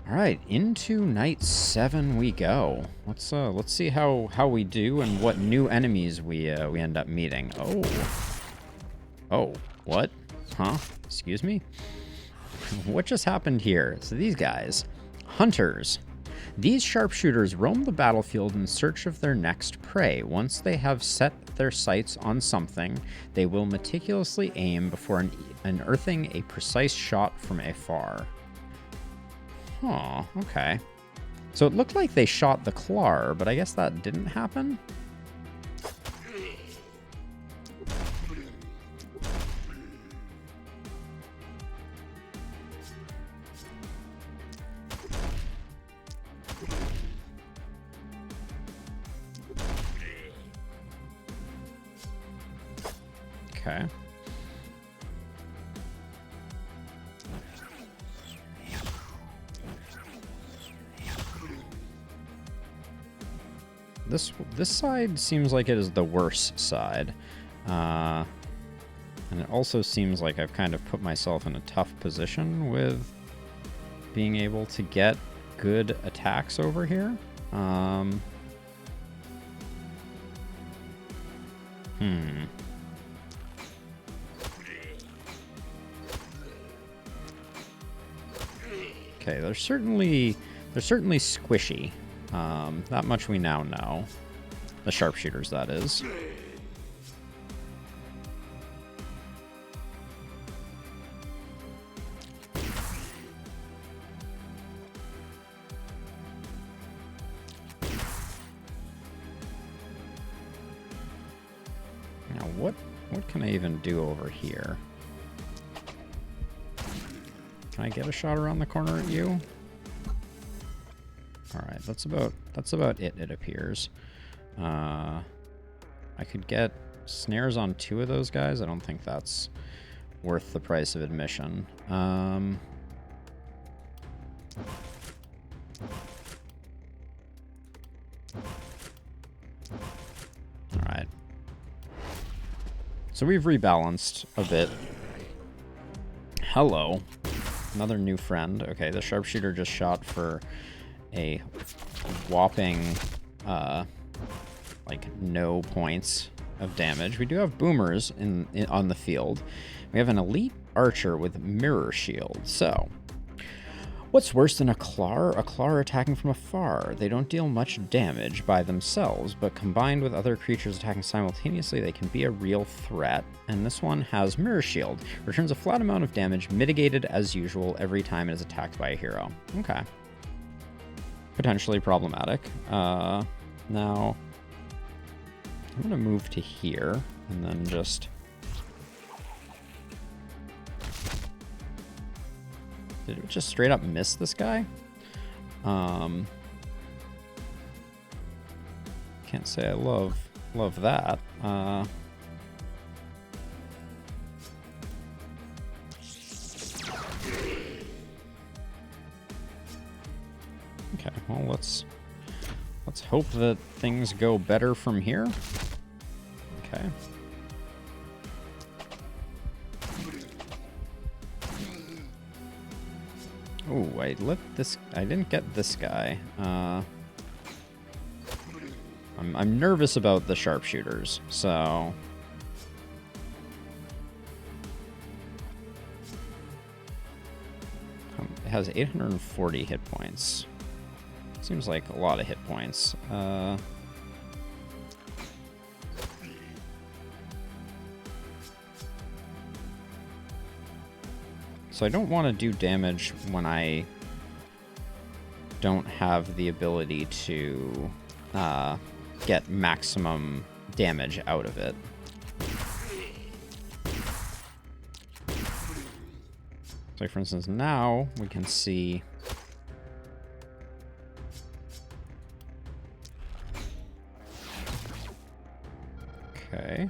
All right, into night 7 we go. Let's see how we do and what new enemies we end up meeting. Oh, what? Huh? Excuse me? What just happened here? So these guys, hunters. These sharpshooters roam the battlefield in search of their next prey. Once they have set their sights on something, they will meticulously aim before unearthing a precise shot from afar. Oh, okay. So it looked like they shot the Clar, but I guess that didn't happen? Okay. This side seems like it is the worse side. And it also seems like I've kind of put myself in a tough position with being able to get good attacks over here. Okay, they're certainly squishy. That much we now know. The sharpshooters, that is. Now, what can I even do over here? Can I get a shot around the corner at you? Alright, that's about it appears. I could get snares on 2 of those guys. I don't think that's worth the price of admission. Alright. So we've rebalanced a bit. Hello. Another new friend. Okay, the sharpshooter just shot for a whopping, like, no points of damage. We do have boomers on the field. We have an elite archer with mirror shield. So, what's worse than a Clar? A Clar attacking from afar. They don't deal much damage by themselves, but combined with other creatures attacking simultaneously, they can be a real threat. And this one has mirror shield. Returns a flat amount of damage, mitigated as usual every time it is attacked by a hero. Okay. Potentially problematic. Now, I'm going to move to here, and then just... Did it just straight up miss this guy? Can't say I love that. Okay, well, let's hope that things go better from here. Okay. Oh, I didn't get this guy. I'm nervous about the sharpshooters, so... It has 840 hit points. Seems like a lot of hit points. So I don't want to do damage when I don't have the ability to get maximum damage out of it. So for instance, now we can see... Okay.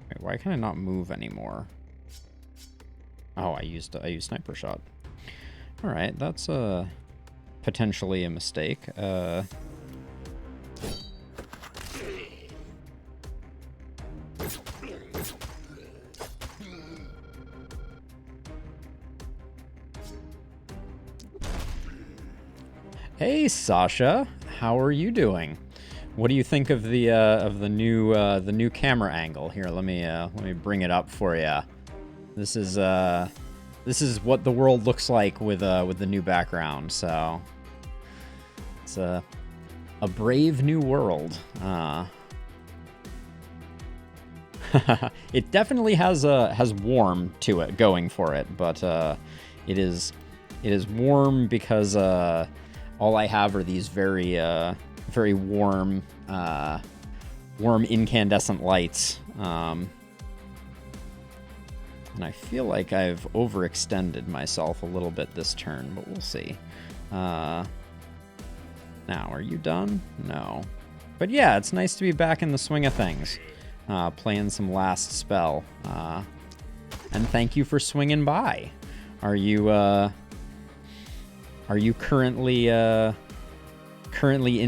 Wait, why can I not move anymore? Oh, I used sniper shot. All right, that's potentially a mistake. Hey, Sasha. How are you doing? What do you think of the new camera angle? Here, let me bring it up for you. This is what the world looks like with the new background. So it's a brave new world. It definitely has warm to it going for it, but it is warm because all I have are these very warm incandescent lights, and I feel like I've overextended myself a little bit this turn, but we'll see. Now, are you done? No, but yeah, it's nice to be back in the swing of things. Playing some last spell, and thank you for swinging by. Are you currently in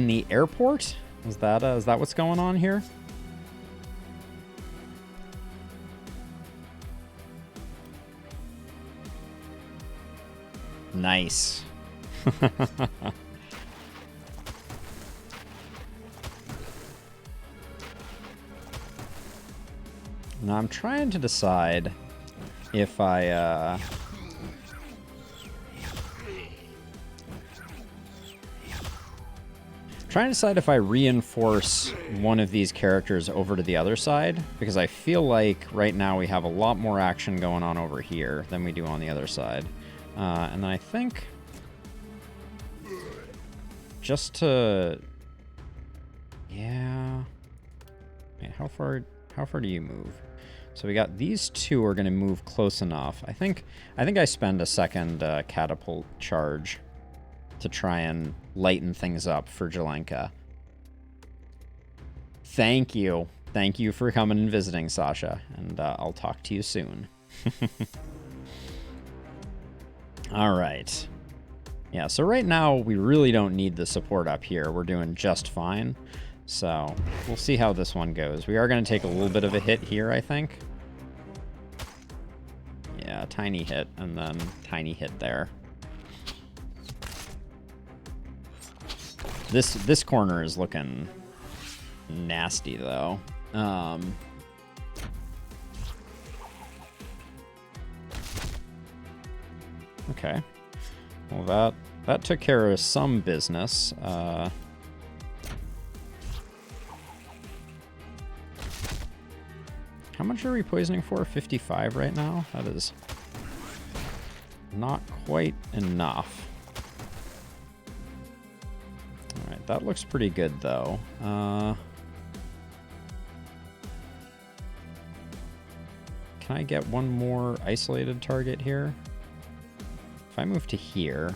the airport? Is that what's going on here? Nice. Now I'm trying to decide if I reinforce one of these characters over to the other side, because I feel like right now we have a lot more action going on over here than we do on the other side. And I think just to... Yeah... Wait, how far do you move? So we got these two are going to move close enough. I think I spend a second catapult charge to try and lighten things up for Jelenka. Thank you. Thank you for coming and visiting, Sasha. And I'll talk to you soon. All right. Yeah, so right now we really don't need the support up here. We're doing just fine. So we'll see how this one goes. We are going to take a little bit of a hit here, I think. Yeah, tiny hit, and then tiny hit there. This corner is looking nasty, though. Okay. Well, that took care of some business. How much are we poisoning for? 55 right now? That is not quite enough. Alright, that looks pretty good, though. Can I get one more isolated target here? If I move to here,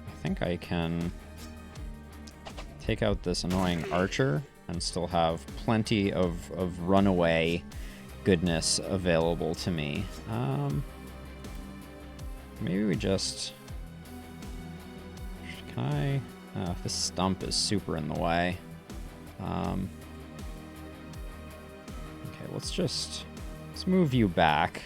I think I can take out this annoying archer and still have plenty of runaway goodness available to me. Maybe we just... Can I... this stump is super in the way. Okay, let's move you back.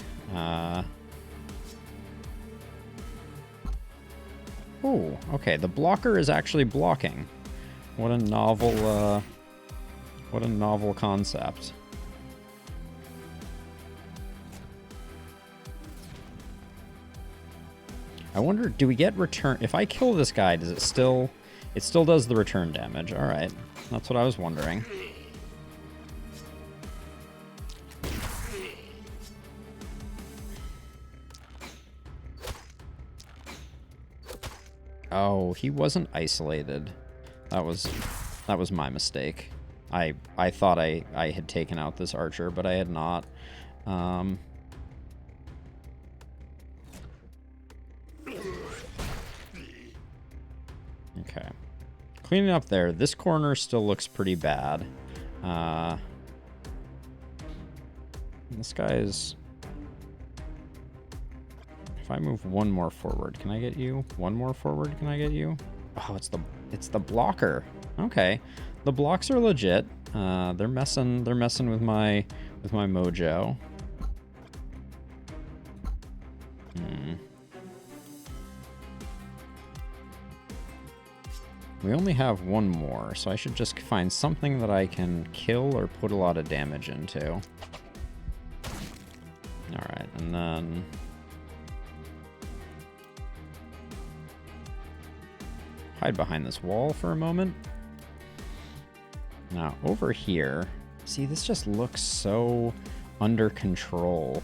Oh, okay, the blocker is actually blocking. What a novel concept. I wonder, do we get return... If I kill this guy, does it still... It still does the return damage. Alright. That's what I was wondering. Oh, he wasn't isolated. That was my mistake. I thought I had taken out this archer, but I had not. Okay. Cleaning up there. This corner still looks pretty bad. This guy's... If I move one more forward, can I get you? One more forward, can I get you? Oh, it's the blocker. Okay. The blocks are legit. They're messing with my mojo. We only have one more, so I should just find something that I can kill or put a lot of damage into. Alright, and then... hide behind this wall for a moment. Now, over here... see, this just looks so under control.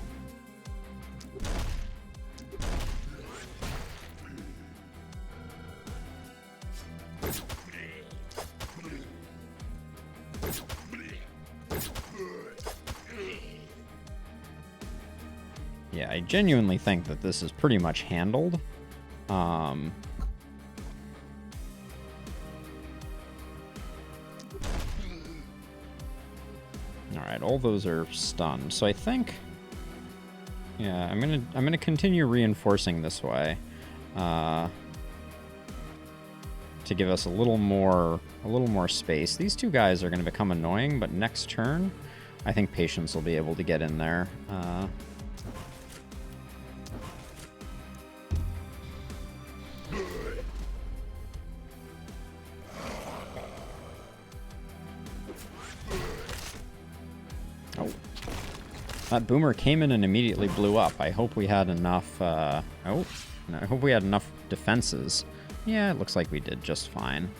Yeah, I genuinely think that this is pretty much handled. Alright, all those are stunned. So I think, yeah, I'm gonna continue reinforcing this way, to give us a little more space. These two guys are gonna become annoying, but next turn, I think Patience will be able to get in there. That boomer came in and immediately blew up. I hope we had enough, I hope we had enough defenses. Yeah, it looks like we did just fine.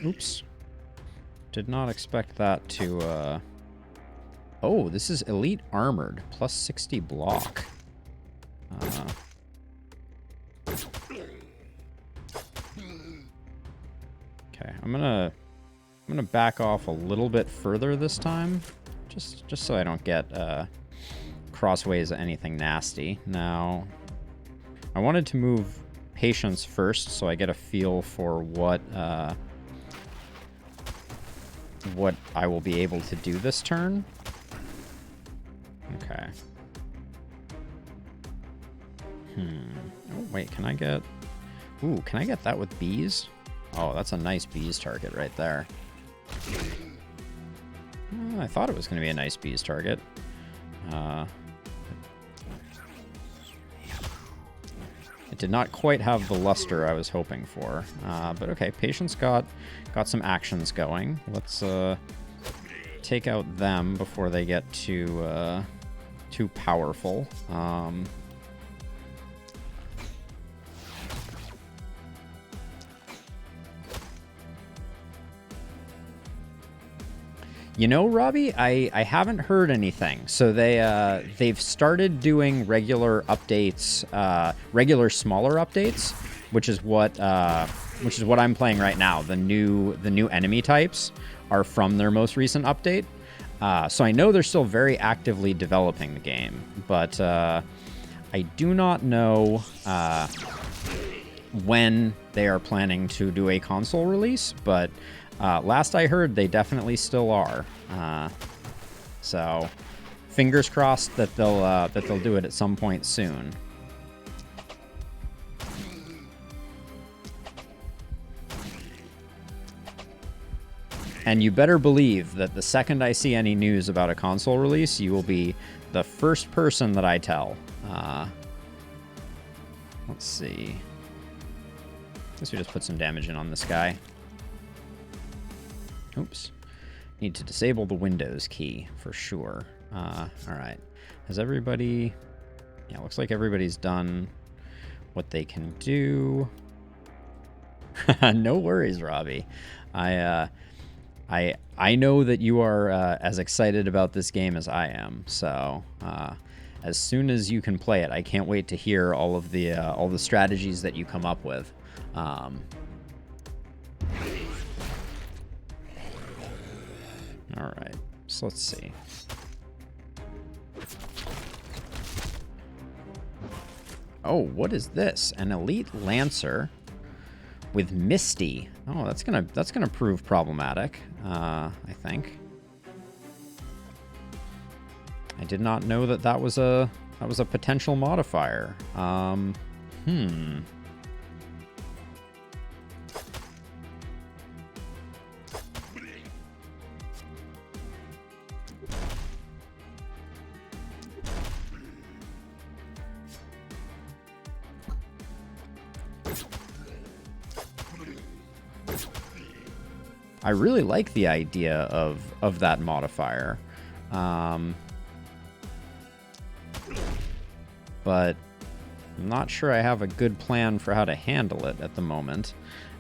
Oops. Did not expect that to, oh, this is Elite Armored, plus 60 block. Okay, I'm gonna back off a little bit further this time, just so I don't get crossways of anything nasty. Now, I wanted to move Patience first, so I get a feel for what I will be able to do this turn. Okay. Oh wait, can I get? Ooh, can I get that with bees? Oh, that's a nice bees target right there. I thought it was going to be a nice bees target. It did not quite have the luster I was hoping for. But okay, Patience got some actions going. Let's take out them before they get too powerful. You know, Robbie, I haven't heard anything. So they've started doing regular updates, regular smaller updates, which is what I'm playing right now. The new enemy types are from their most recent update. So I know they're still very actively developing the game, but I do not know when they are planning to do a console release, but last I heard, they definitely still are. So, fingers crossed that they'll do it at some point soon. And you better believe that the second I see any news about a console release, you will be the first person that I tell. Let's see. I guess we just put some damage in on this guy. Oops. Need to disable the Windows key for sure. Alright. Has everybody... yeah, looks like everybody's done what they can do. No worries, Robbie. I know that you are as excited about this game as I am, so as soon as you can play it, I can't wait to hear all the strategies that you come up with. All right, so let's see. Oh, what is this? An Elite Lancer with Misty. Oh, that's gonna prove problematic. I think. I did not know that was a potential modifier. I really like the idea of that modifier. But I'm not sure I have a good plan for how to handle it at the moment.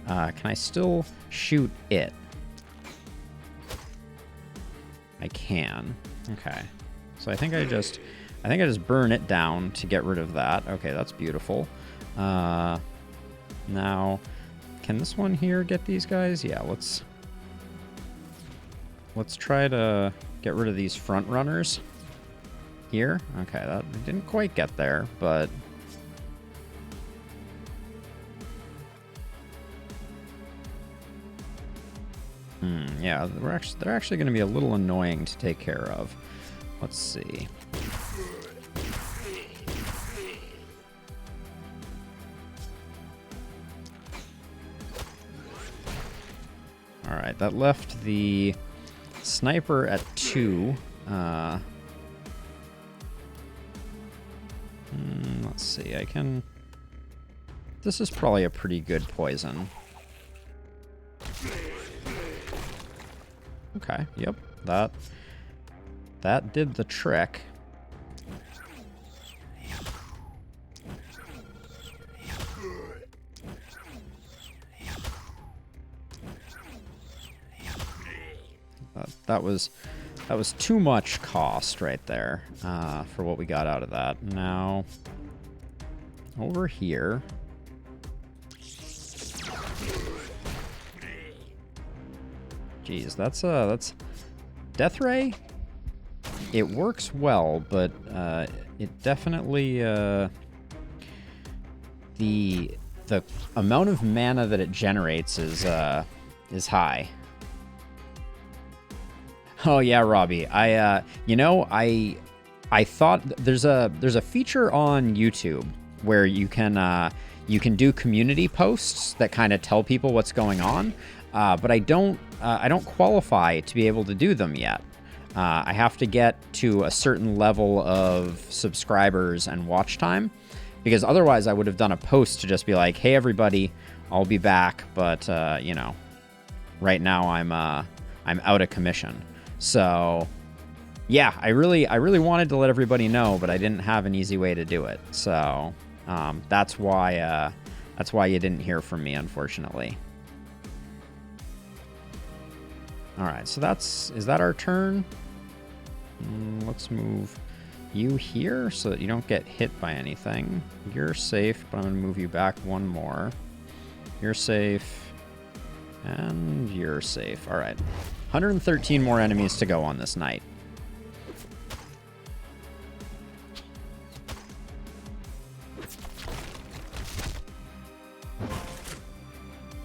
Can I still shoot it? I can. Okay. So I think I just burn it down to get rid of that. Okay, that's beautiful. Now, can this one here get these guys? Yeah, let's try to get rid of these front runners here. Okay, that didn't quite get there, but yeah, they're actually going to be a little annoying to take care of. Let's see. All right, that left the sniper at 2. Let's see, I can... This is probably a pretty good poison. Okay, yep, that did the trick. That was too much cost right there for what we got out of that. Now, over here. Jeez, that's Death Ray. It works well, but it definitely the amount of mana that it generates is high. Oh yeah, Robbie. I thought there's a feature on YouTube where you can do community posts that kind of tell people what's going on, but I don't qualify to be able to do them yet. I have to get to a certain level of subscribers and watch time, because otherwise I would have done a post to just be like, "Hey everybody, I'll be back," but you know, right now I'm out of commission. So, yeah, I really wanted to let everybody know, but I didn't have an easy way to do it. So, that's why you didn't hear from me, unfortunately. All right, so is that our turn? Let's move you here so that you don't get hit by anything. You're safe, but I'm gonna move you back one more. You're safe, and you're safe. All right. 113 more enemies to go on this night.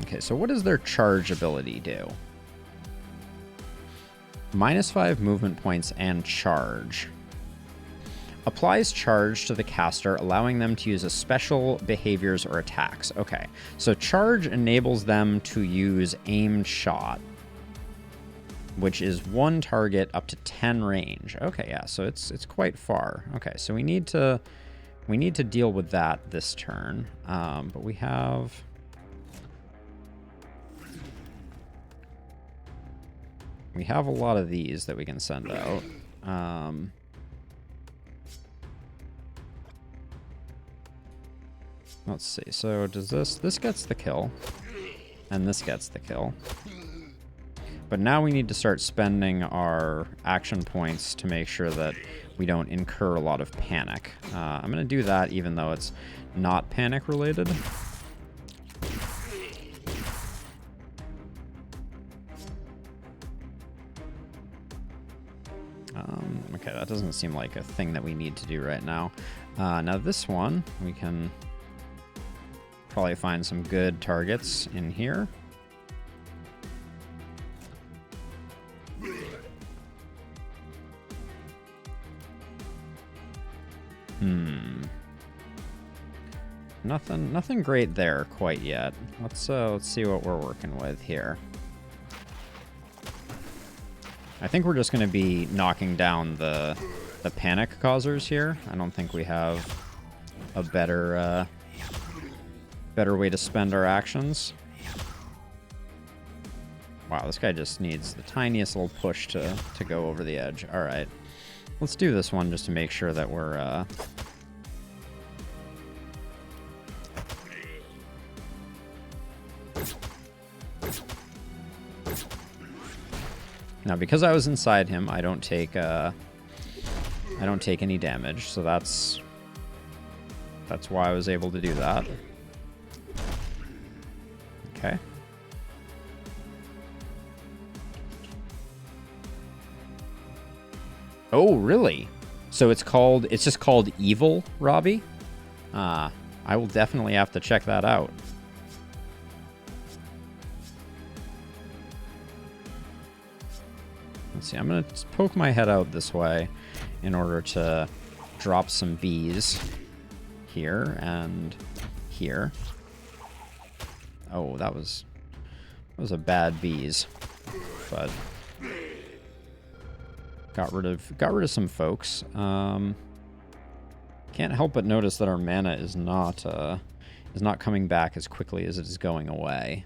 Okay, so what does their charge ability do? -5 movement points and charge. Applies charge to the caster, allowing them to use a special behaviors or attacks. Okay, so charge enables them to use aimed shot, which is 1 target up to 10 range. Okay, yeah, so it's quite far. Okay, so we need to deal with that this turn. But we have a lot of these that we can send out. Let's see. So does this gets the kill, and this gets the kill. But now we need to start spending our action points to make sure that we don't incur a lot of panic. I'm going to do that even though it's not panic related. Okay, that doesn't seem like a thing that we need to do right now. Now this one, we can probably find some good targets in here. Nothing great there quite yet. Let's see what we're working with here. I think we're just going to be knocking down the panic causers here. I don't think we have a better way to spend our actions. Wow, this guy just needs the tiniest little push to go over the edge. All right. Let's do this one just to make sure that we're... Now, because I was inside him, I don't take any damage, so that's why I was able to do that. Okay. Oh, really? So it's just called Evil, Robbie? I will definitely have to check that out. Let's see, I'm gonna poke my head out this way in order to drop some bees here and here. Oh, that was a bad bees, but got rid of some folks. Can't help but notice that our mana is not coming back as quickly as it is going away.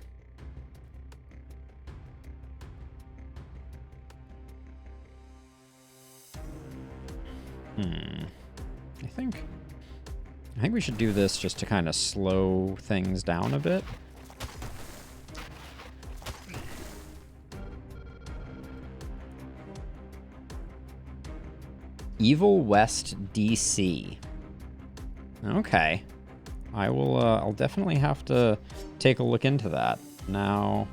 I think we should do this just to kind of slow things down a bit. Evil West DC. Okay. I'll definitely have to take a look into that. Now,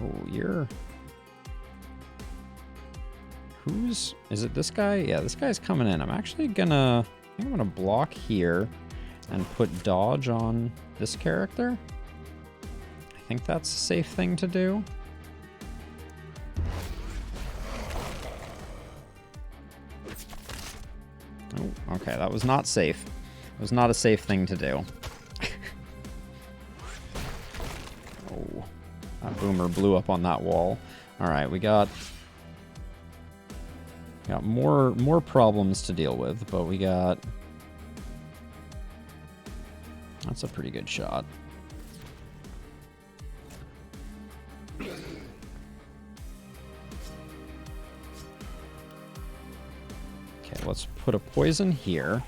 oh, is it this guy? Yeah, this guy's coming in. I'm gonna block here and put dodge on this character. I think that's a safe thing to do. Oh, okay, that was not safe. It was not a safe thing to do. Oh, that boomer blew up on that wall. All right, we got more problems to deal with, but we got... That's a pretty good shot. Okay, let's put a poison here.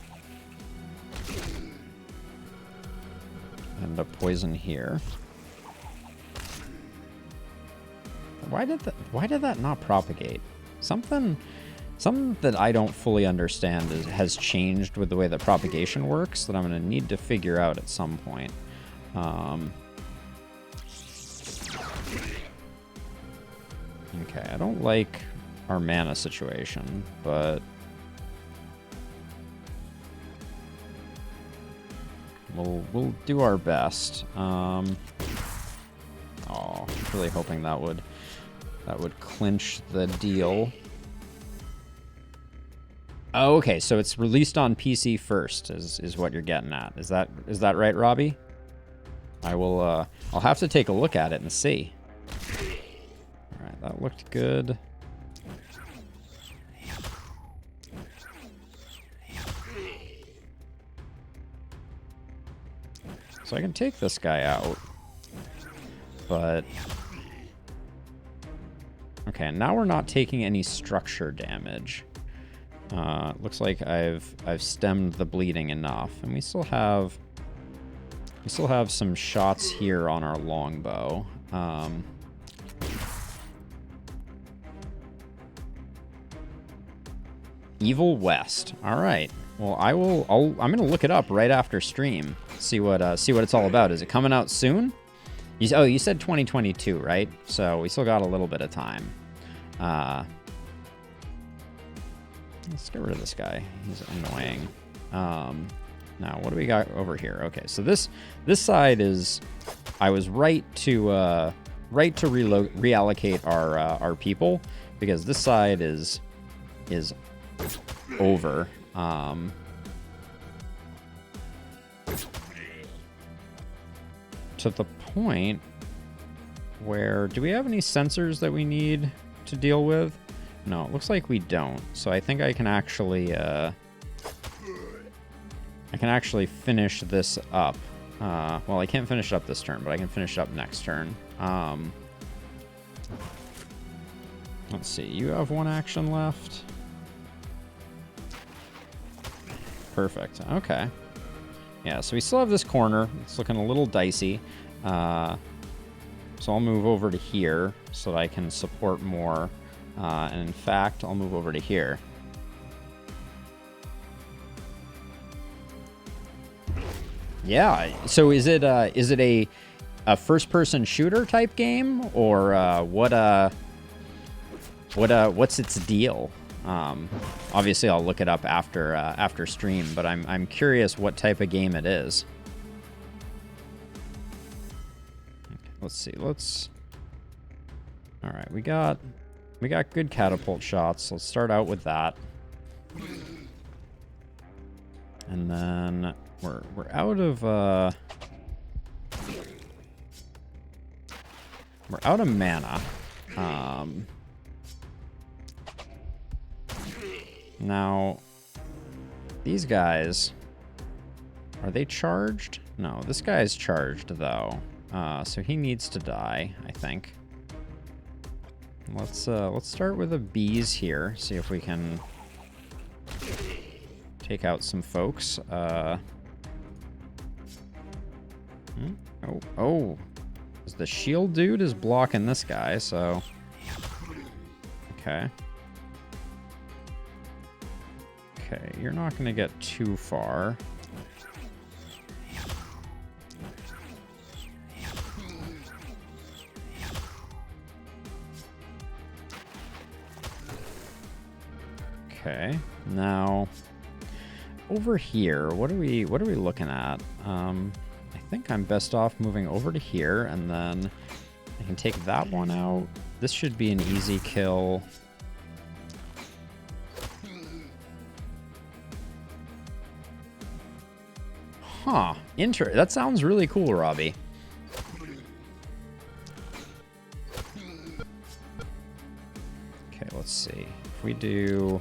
And a poison here. Why did that not propagate? Something that I don't fully understand has changed with the way that propagation works that I'm going to need to figure out at some point. Okay, I don't like our mana situation, but we'll do our best. Oh, really hoping that would clinch the deal. Oh, okay, so it's released on PC first, is what you're getting at. Is that right, Robbie? I'll have to take a look at it and see. All right, that looked good. So I can take this guy out, but okay, now we're not taking any structure damage. Looks like I've stemmed the bleeding enough, and we still have some shots here on our longbow. Evil West. All right. Well, I'm gonna look it up right after stream. See what it's all about. Is it coming out soon? You said 2022, right? So we still got a little bit of time. Let's get rid of this guy. He's annoying. Now, what do we got over here? Okay, so this side is... I was right to reallocate our people, because this side is over. To the point where... Do we have any sensors that we need to deal with? No, it looks like we don't. So I think I can actually finish this up. Well, I can't finish it up this turn, but I can finish it up next turn. Let's see, you have one action left. Perfect, okay. Yeah, so we still have this corner. It's looking a little dicey. So I'll move over to here so that I can support more. And in fact, I'll move over to here. Yeah, so is it a first-person shooter type game, or what's its deal? Obviously, I'll look it up after stream, but I'm curious what type of game it is. Okay, let's see. All right, we got good catapult shots. Let's start out with that, and then we're out of mana. Now, these guys, are they charged? No, this guy's charged, though. So he needs to die, I think. Let's start with the bees here, see if we can take out some folks. Oh, the shield dude is blocking this guy, so... Okay. Okay, you're not going to get too far. Okay, now over here, what are we looking at? I think I'm best off moving over to here, and then I can take that one out. This should be an easy kill. Huh, that sounds really cool, Robbie. Okay, let's see. If we do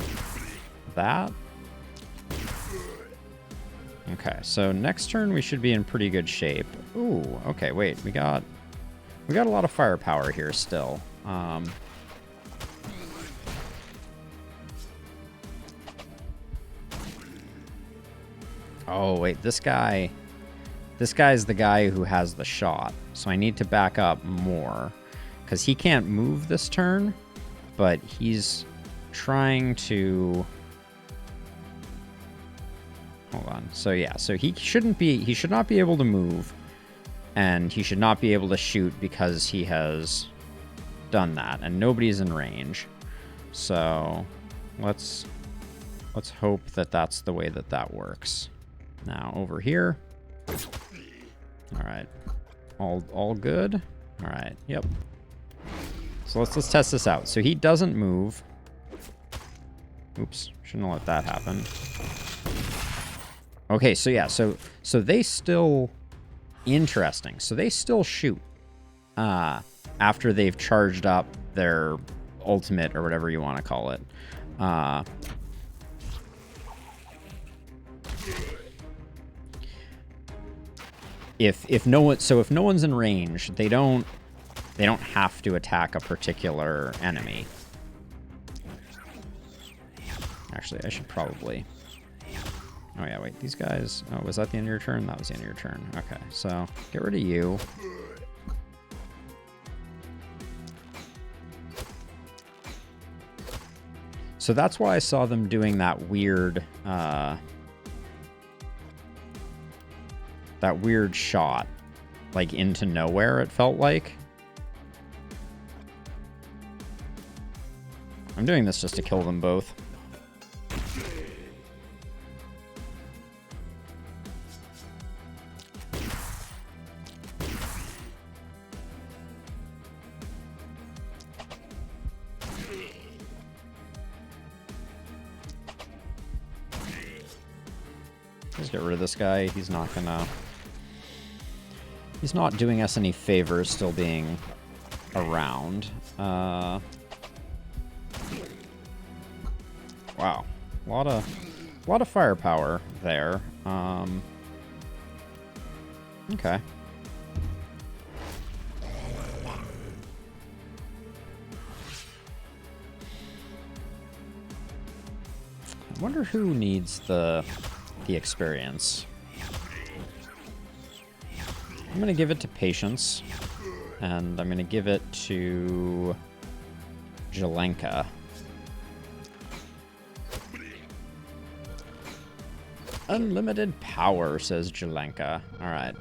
that. Okay, so next turn we should be in pretty good shape. Ooh, okay, wait, we got a lot of firepower here still. Oh, wait, this guy's the guy who has the shot. So I need to back up more, because he can't move this turn, but he's trying to... Hold on. So yeah, so he should not be able to move, and he should not be able to shoot because he has done that, and nobody's in range. So let's hope that that's the way that works. Now over here. All right. All good. All right. Yep. So let's test this out. So he doesn't move. Oops, shouldn't have let that happen. Okay, so yeah, so they still... Interesting. So they still shoot after they've charged up their ultimate, or whatever you want to call it. If no one's in range, they don't have to attack a particular enemy. Actually, I should probably... Oh yeah, wait, these guys... Oh, was that the end of your turn? That was the end of your turn. Okay, so get rid of you. So that's why I saw them doing that weird shot, like into nowhere, it felt like. I'm doing this just to kill them both. Let's get rid of this guy. He's not doing us any favors still being around. Wow. A lot of firepower there. Okay. I wonder who needs the experience. I'm going to give it to Patience, and I'm going to give it to Jelenka. Unlimited power, says Jelenka. Alright.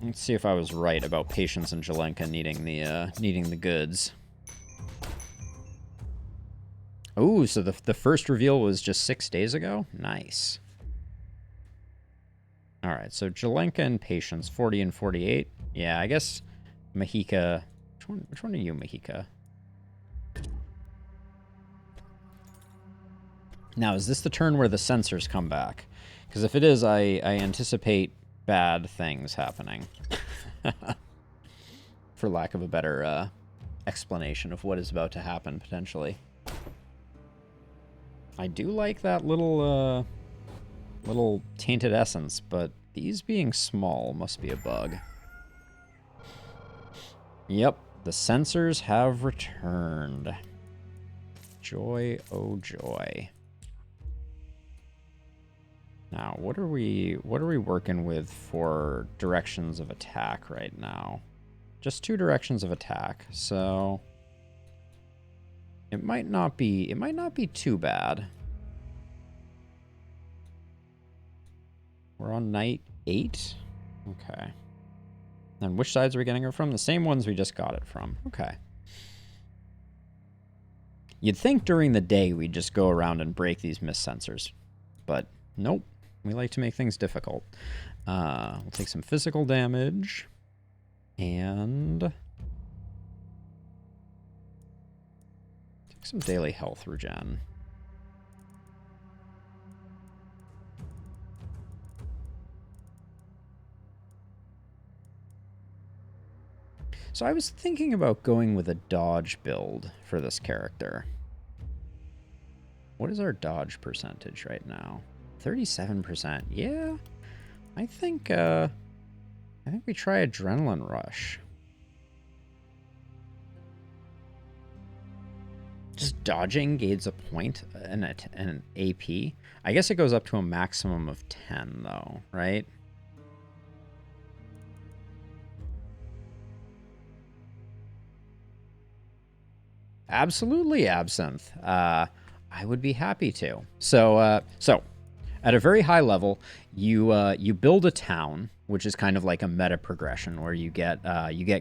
Let's see if I was right about Patience and Jelenka needing the goods. Ooh, so the first reveal was just 6 days ago? Nice. Alright, so Jelenka and Patience, 40 and 48. Yeah, I guess Mahika... Which one are you, Mahika? Now, is this the turn where the sensors come back? Because if it is, I anticipate bad things happening. For lack of a better explanation of what is about to happen, potentially. I do like that little tainted essence, but these being small must be a bug. Yep, the sensors have returned. Joy, oh joy. Now, what are we working with for directions of attack right now? Just 2 directions of attack, so it might not be too bad. We're on night 8? Okay. And which sides are we getting it from? The same ones we just got it from. Okay. You'd think during the day we'd just go around and break these mist sensors, but nope. We like to make things difficult. We'll take some physical damage. And take some daily health regen. So I was thinking about going with a dodge build for this character. What is our dodge percentage right now? 37%. Yeah, I think we try Adrenaline Rush. Just dodging gains a point and an AP. I guess it goes up to a maximum of 10, though, right? Absolutely, Absinthe. I would be happy to. So at a very high level, you build a town, which is kind of like a meta progression where you get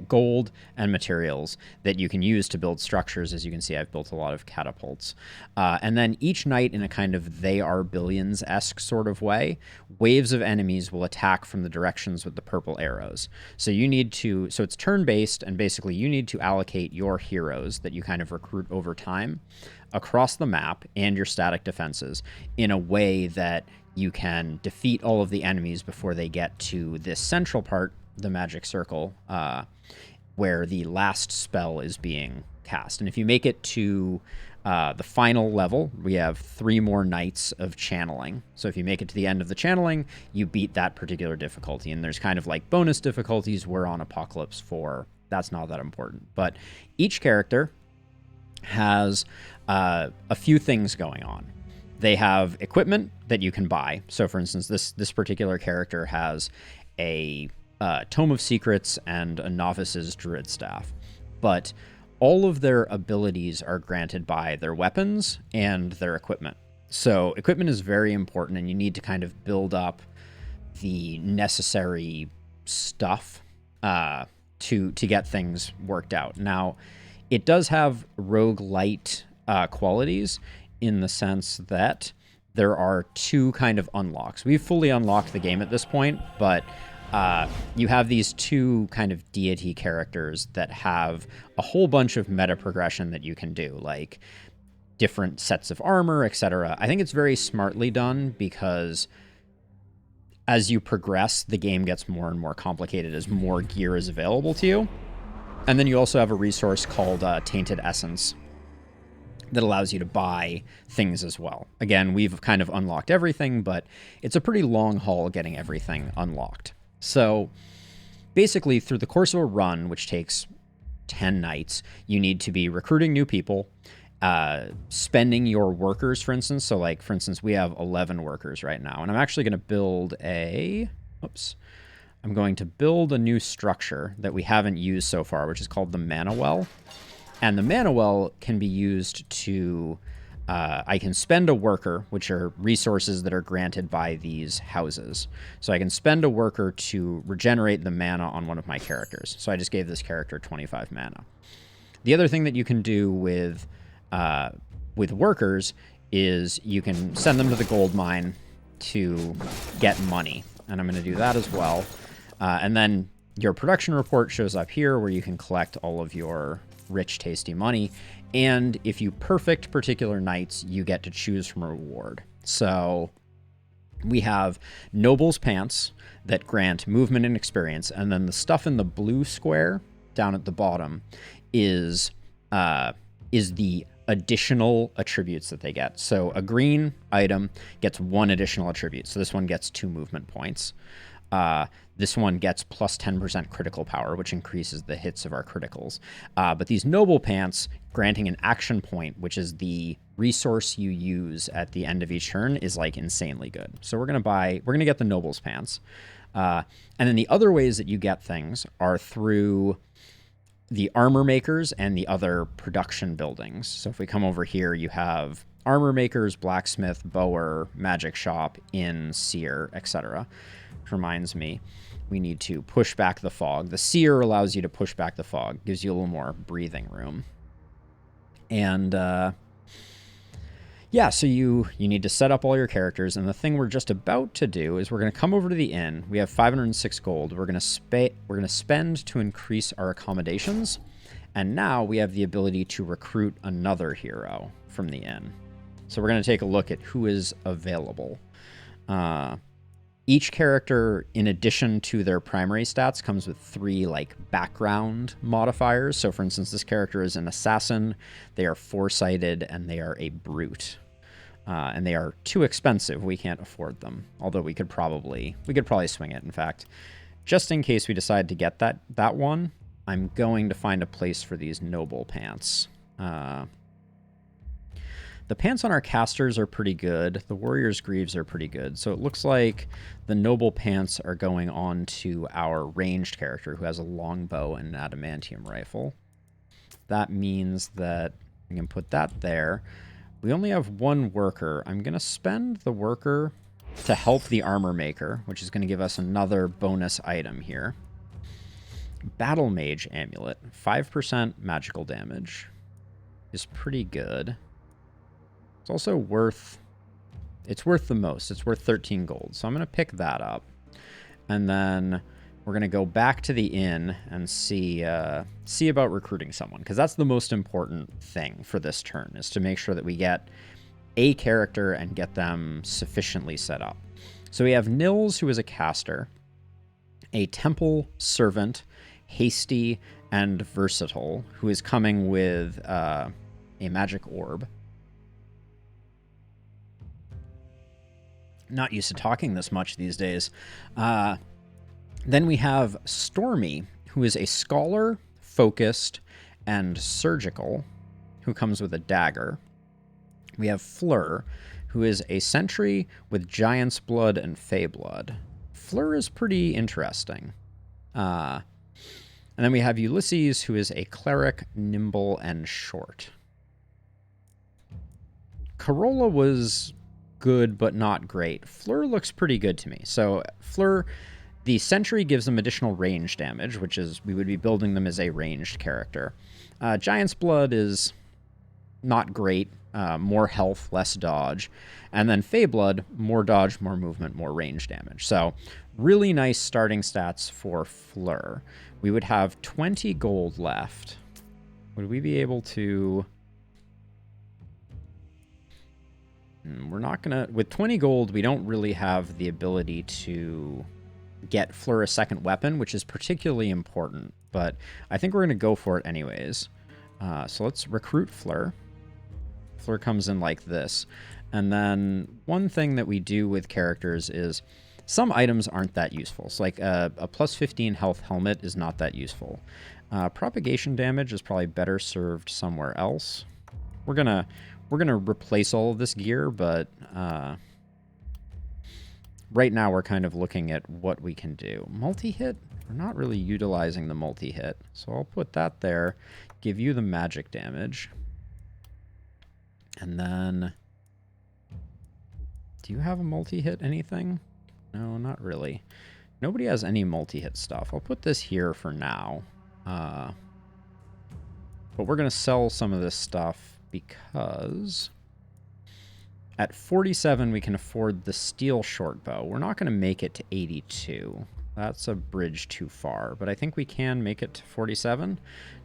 gold and materials that you can use to build structures. As you can see, I've built a lot of catapults. And then each night, in a kind of They Are Billions-esque sort of way, waves of enemies will attack from the directions with the purple arrows. So it's turn-based, and basically you need to allocate your heroes that you kind of recruit over time across the map and your static defenses in a way that you can defeat all of the enemies before they get to this central part, the magic circle, where the last spell is being cast. And if you make it to the final level, we have 3 more nights of channeling. So if you make it to the end of the channeling, you beat that particular difficulty. And there's kind of like bonus difficulties. We're on Apocalypse 4. That's not that important. But each character has a few things going on. They have equipment that you can buy. So, for instance, this particular character has a Tome of Secrets and a Novice's Druid Staff. But all of their abilities are granted by their weapons and their equipment. So equipment is very important, and you need to kind of build up the necessary stuff to get things worked out. Now, it does have roguelite qualities, in the sense that there are 2 kind of unlocks. We've fully unlocked the game at this point, but you have these 2 kind of deity characters that have a whole bunch of meta progression that you can do, like different sets of armor, etc. I think it's very smartly done, because as you progress, the game gets more and more complicated as more gear is available to you. And then you also have a resource called Tainted Essence that allows you to buy things as well. Again, we've kind of unlocked everything, but it's a pretty long haul getting everything unlocked. So basically, through the course of a run, which takes 10 nights, you need to be recruiting new people, spending your workers, for instance. So like, for instance, we have 11 workers right now, and I'm actually going to build I'm going to build a new structure that we haven't used so far, which is called the Mana Well. And the Mana Well can be used to, I can spend a worker, which are resources that are granted by these houses. So I can spend a worker to regenerate the mana on one of my characters. So I just gave this character 25 mana. The other thing that you can do with workers is you can send them to the gold mine to get money. And I'm going to do that as well. And then your production report shows up here where you can collect all of your rich, tasty money. And if you perfect particular knights, you get to choose from a reward. So we have Noble's Pants that grant movement and experience. And then the stuff in the blue square down at the bottom is the additional attributes that they get. So a green item gets 1 additional attribute. So this one gets 2 movement points. This one gets plus 10% critical power, which increases the hits of our criticals. But these Noble Pants, granting an action point, which is the resource you use at the end of each turn, is like insanely good. So we're gonna get the Noble's Pants. And then the other ways that you get things are through the armor makers and the other production buildings. So if we come over here, you have armor makers, blacksmith, bower, magic shop, inn, seer, etc. Which reminds me, we need to push back the fog. The seer allows you to push back the fog, gives you a little more breathing room. And yeah, so you need to set up all your characters, and the thing we're just about to do is we're going to come over to the inn. We have 506 gold. We're going to spend to increase our accommodations, and now we have the ability to recruit another hero from the inn. So we're going to take a look at who is available. Each character, in addition to their primary stats, comes with 3 like background modifiers. So for instance, this character is an assassin, they are foresighted, and they are a brute. And they are too expensive. We can't afford them. Although we could probably swing it. In fact, just in case we decide to get that one, I'm going to find a place for these Noble Pants. The pants on our casters are pretty good. The Warrior's Greaves are pretty good. So it looks like the Noble Pants are going on to our ranged character who has a longbow and an adamantium rifle. That means that we can put that there. We only have 1 worker. I'm going to spend the worker to help the armor maker, which is going to give us another bonus item here. Battle Mage Amulet. 5% magical damage is pretty good. It's also worth the most. It's worth 13 gold. So I'm going to pick that up. And then we're going to go back to the inn and see about recruiting someone. Because that's the most important thing for this turn, is to make sure that we get a character and get them sufficiently set up. So we have Nils, who is a caster, a temple servant, hasty, and versatile, who is coming with a magic orb. Not used to talking this much these days. Then we have Stormy, who is a scholar, focused, and surgical, who comes with a dagger. We have Fleur, who is a sentry with giant's blood and fey blood. Fleur is pretty interesting. And then we have Ulysses, who is a cleric, nimble, and short. Corolla was good, but not great. Fleur looks pretty good to me. So Fleur, the sentry gives them additional range damage, which is, we would be building them as a ranged character. Giant's Blood is not great. More health, less dodge. And then Fey Blood, more dodge, more movement, more range damage. So really nice starting stats for Fleur. We would have 20 gold left. Would we be able to... We're not going to... With 20 gold, we don't really have the ability to get Fleur a second weapon, which is particularly important. But I think we're going to go for it anyways. So let's recruit Fleur. Fleur comes in like this. And then one thing that we do with characters is some items aren't that useful. So like a plus 15 health helmet is not that useful. Propagation damage is probably better served somewhere else. We're gonna replace all of this gear, but right now we're kind of looking at what we can do. Multi-hit? We're not really utilizing the multi-hit, so I'll put that there. Give you the magic damage. And then... do you have a multi-hit anything? No, not really. Nobody has any multi-hit stuff. I'll put this here for now. But we're going to sell some of this stuff because... at 47, we can afford the steel short bow. We're not going to make it to 82. That's a bridge too far. But I think we can make it to 47.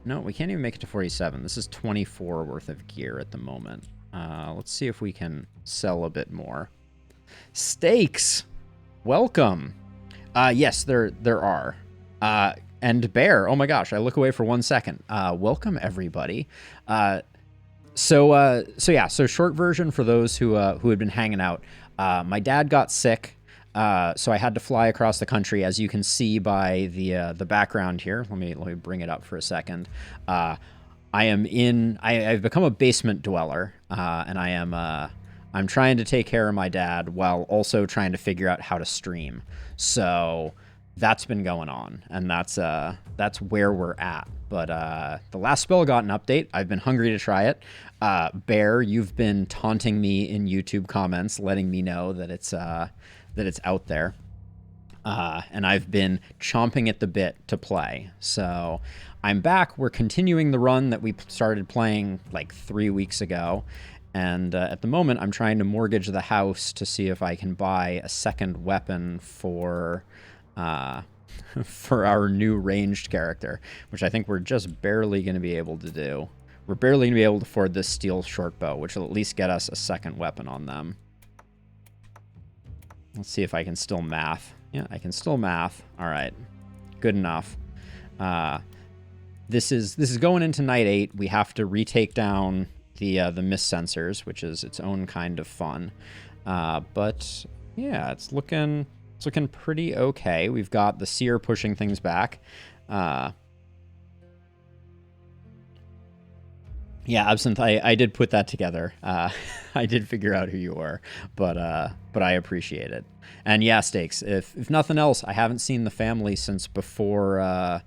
No, we can't even make it to 47. This is 24 worth of gear at the moment. Let's see if we can sell a bit more. Steaks! Welcome! Yes, there are. And Bear, oh my gosh, I look away for 1 second. Welcome, everybody. So short version for those who had been hanging out. My dad got sick, so I had to fly across the country. As you can see by the background here, let me bring it up for a second. I've become a basement dweller, and I'm trying to take care of my dad while also trying to figure out how to stream. So that's been going on, and that's where we're at. But the last spell got an update. I've been hungry to try it. Bear, you've been taunting me in YouTube comments, letting me know that it's out there. And I've been chomping at the bit to play. So I'm back. We're continuing the run that we started playing like 3 weeks ago. And at the moment, I'm trying to mortgage the house to see if I can buy a second weapon for our new ranged character, which I think we're just barely going to be able to do. We're barely going to be able to afford this steel short bow, which will at least get us a second weapon on them. Let's see if I can still math. Yeah, I can still math. All right, good enough. This is going into night 8. We have to retake down the mist sensors, which is its own kind of fun. But yeah, it's looking pretty okay. We've got the seer pushing things back. Yeah, Absinthe, I did put that together. I did figure out who you were, but I appreciate it. And yeah, Steaks, if nothing else, I haven't seen the family since before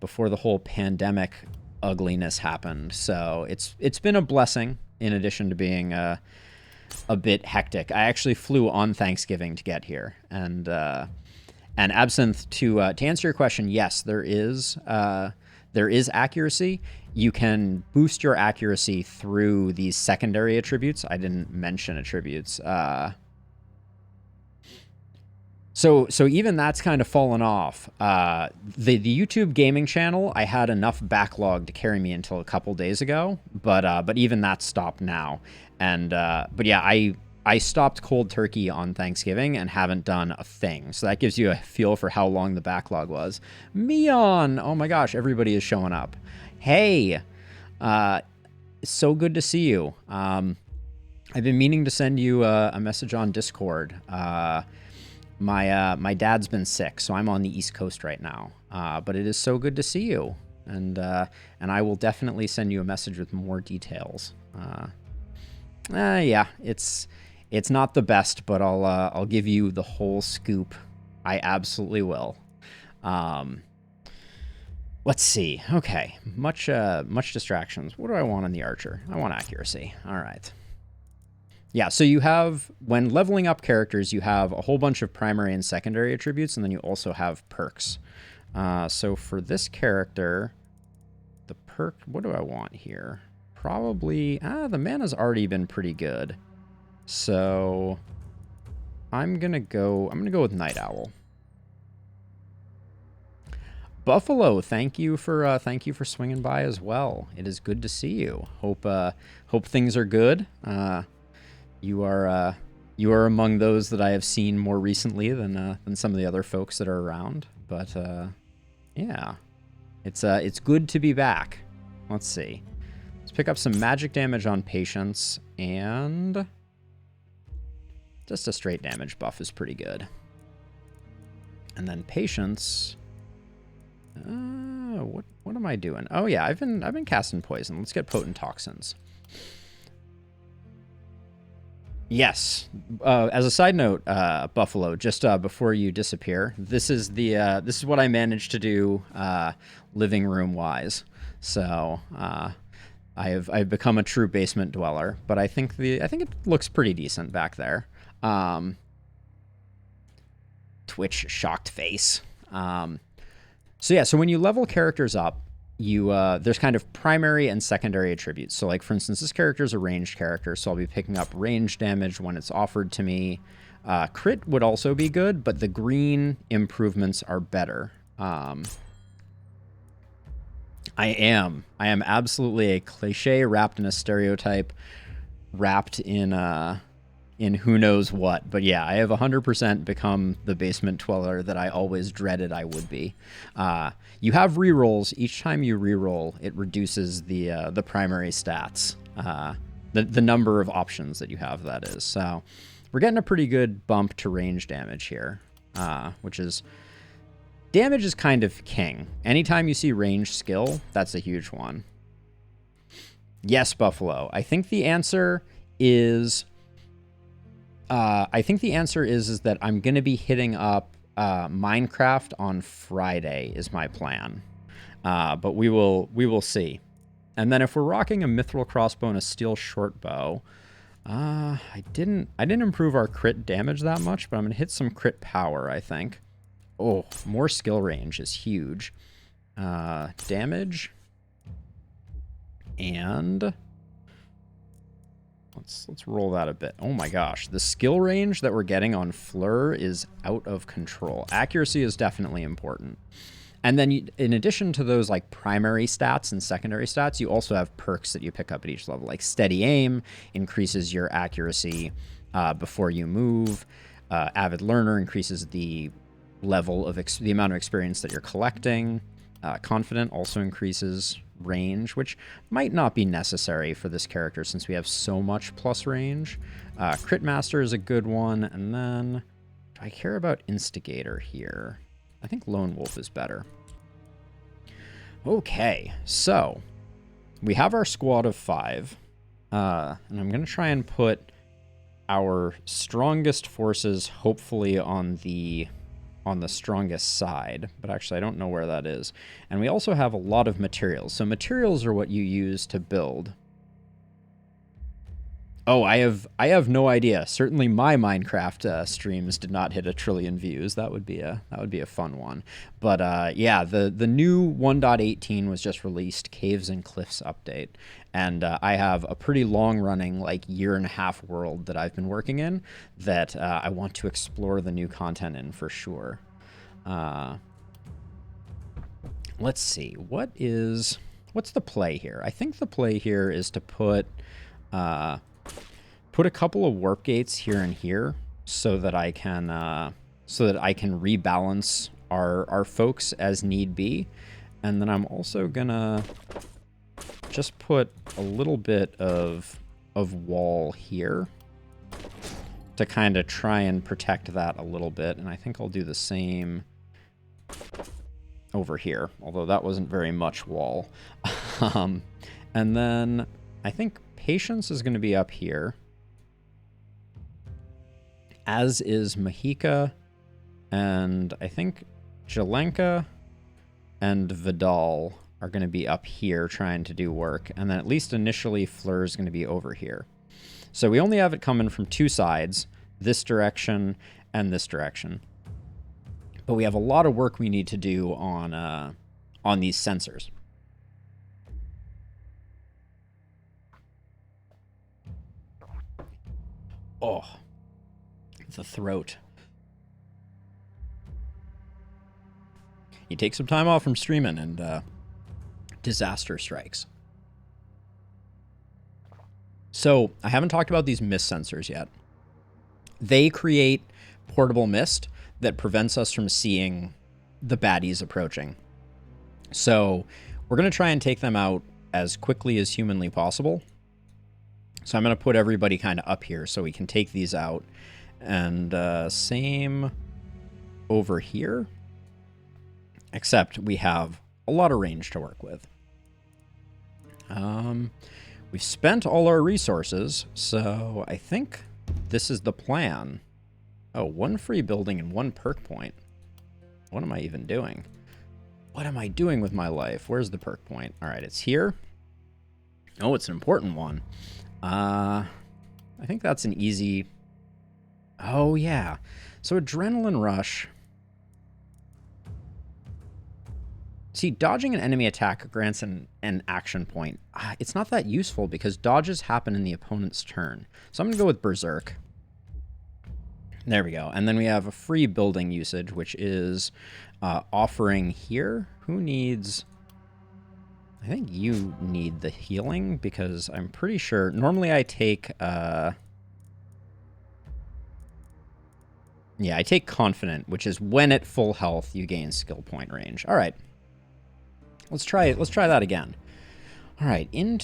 the whole pandemic ugliness happened. So it's been a blessing in addition to being a bit hectic. I actually flew on Thanksgiving to get here, and Absinthe, to answer your question, yes, there is accuracy. You can boost your accuracy through these secondary attributes. I didn't mention attributes. So even that's kind of fallen off. The YouTube gaming channel, I had enough backlog to carry me until a couple days ago, but even that stopped now. And but yeah, I stopped cold turkey on Thanksgiving and haven't done a thing. So that gives you a feel for how long the backlog was. Meon, oh my gosh, everybody is showing up. Hey, so good to see you. I've been meaning to send you a message on Discord. My dad's been sick, so I'm on the East Coast right now. But it is so good to see you, and I will definitely send you a message with more details. Yeah, it's not the best, but I'll give you the whole scoop. I absolutely will. Let's see. Okay, much distractions. What do I want on the archer? I want accuracy. All right. Yeah, so you have, when leveling up characters, you have a whole bunch of primary and secondary attributes, and then you also have perks. So for this character, the perk, what do I want here? Probably, the mana's already been pretty good. So I'm gonna go with Night Owl. Buffalo, thank you for swinging by as well. It is good to see you. Hope things are good. You are among those that I have seen more recently than some of the other folks that are around. But yeah, it's good to be back. Let's see. Let's pick up some magic damage on Patience, and just a straight damage buff is pretty good. And then Patience. What am I doing? Oh yeah, I've been casting poison. Let's get potent toxins. Yes. As a side note, Buffalo, just before you disappear, this is what I managed to do, living room wise. So I've become a true basement dweller, but I think it looks pretty decent back there. Um, Twitch shocked face. So yeah, so when you level characters up, you there's kind of primary and secondary attributes. So like for instance, this character is a ranged character, so I'll be picking up range damage when it's offered to me. Crit would also be good, but the green improvements are better. I am absolutely a cliche wrapped in a stereotype, wrapped in who knows what. But yeah, I have 100% become the basement dweller that I always dreaded I would be. You have rerolls. Each time you reroll, it reduces the primary stats, the number of options that you have, that is. So we're getting a pretty good bump to range damage here, which is... Damage is kind of king. Anytime you see range skill, that's a huge one. Yes, Buffalo. I think the answer is... is that I'm going to be hitting up Minecraft on Friday is my plan. But we will see. And then if we're rocking a mithril crossbow and a steel short bow, I didn't improve our crit damage that much, but I'm going to hit some crit power, I think. Oh, more skill range is huge. Damage. And let's roll that a bit. Oh my gosh, the skill range that we're getting on Fleur is out of control. Accuracy is definitely important. And then in addition to those like primary stats and secondary stats, you also have perks that you pick up at each level. Like steady aim increases your accuracy before you move. Avid learner increases the level of the amount of experience that you're collecting. Confident also increases range, which might not be necessary for this character since we have so much plus range. Crit Master is a good one. And then, do I care about Instigator here? I think Lone Wolf is better. Okay, so we have our squad of 5. And I'm going to try and put our strongest forces hopefully on the strongest side, but actually I don't know where that is. And we also have a lot of materials. So materials are what you use to build. Oh, I have no idea. Certainly my Minecraft streams did not hit 1 trillion views. That would be a fun one. But yeah, the new 1.18 was just released, Caves and Cliffs update. And I have a pretty long-running, like, 1.5 year world that I've been working in that I want to explore the new content in for sure. Let's see. What's the play here? I think the play here is to put a couple of warp gates here and here so that I can rebalance our folks as need be. And then I'm also gonna just put a little bit of wall here to kind of try and protect that a little bit. And I think I'll do the same over here, although that wasn't very much wall. And then I think Patience is going to be up here, as is Mahika, and I think Jelenka and Vidal are going to be up here trying to do work, and then at least initially Fleur is going to be over here. So we only have it coming from 2 sides, this direction and this direction. But we have a lot of work we need to do on these sensors. Oh, the throat. You take some time off from streaming and disaster strikes. So I haven't talked about these mist sensors yet. They create portable mist that prevents us from seeing the baddies approaching. So we're going to try and take them out as quickly as humanly possible. So I'm going to put everybody kind of up here so we can take these out. And same over here. Except we have a lot of range to work with. We've spent all our resources, so I think this is the plan. Oh, 1 free building and 1 perk point. What am I even doing? What am I doing with my life? Where's the perk point? All right, it's here. Oh, it's an important one. I think that's an easy... Oh, yeah. So Adrenaline Rush. See, dodging an enemy attack grants an action point. It's not that useful because dodges happen in the opponent's turn. So I'm going to go with Berserk. There we go. And then we have a free building usage, which is offering here. Who needs... I think you need the healing because I'm pretty sure... Normally I take... Yeah, I take Confident, which is when at full health you gain skill point range. All right. Let's try that again. All right, into